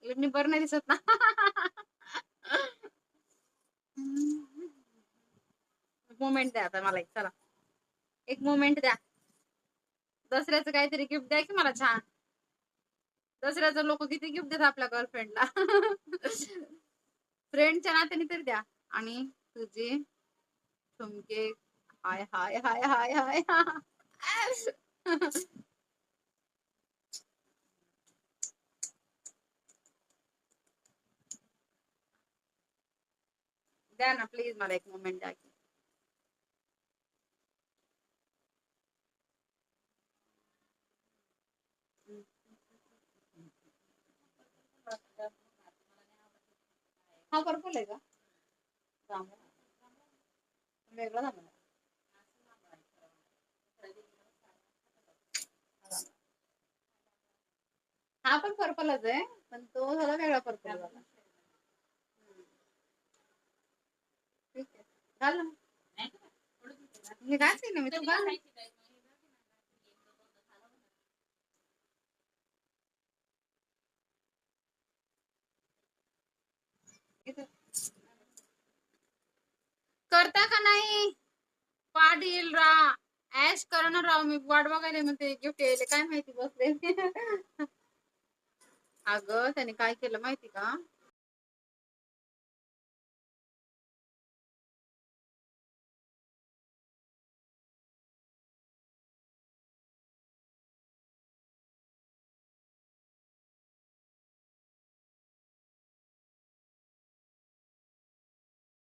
इडनी बरं नाही दिसत ना. मोमेंट द्या आता मला एक, चला एक मोमेंट द्या. दसऱ्याचं काहीतरी गिफ्ट द्या की मला छान. दसऱ्याचं लोक किती गिफ्ट देतात आपल्या गर्लफ्रेंडला. फ्रेंडच्या नात्याने तरी द्या. आणि तुझे ठुमके हाय हाय हाय हाय हाय. द्या ना प्लीज मला एक मोमेंट द्या. हा पर्पल आहे का? वेगळा झाला. हा पण पर्पलच आहे पण तो झाला वेगळा पर्पल झाला. ठीक आहे घाल ना. मी घालते ना मी तू घाल. करता का नाही पाटील रा ऍश करणार राव. मी वाट बघायला म्हणते गिफ्ट यायले काय माहिती बसले. अगं त्याने काय केलं माहिती का?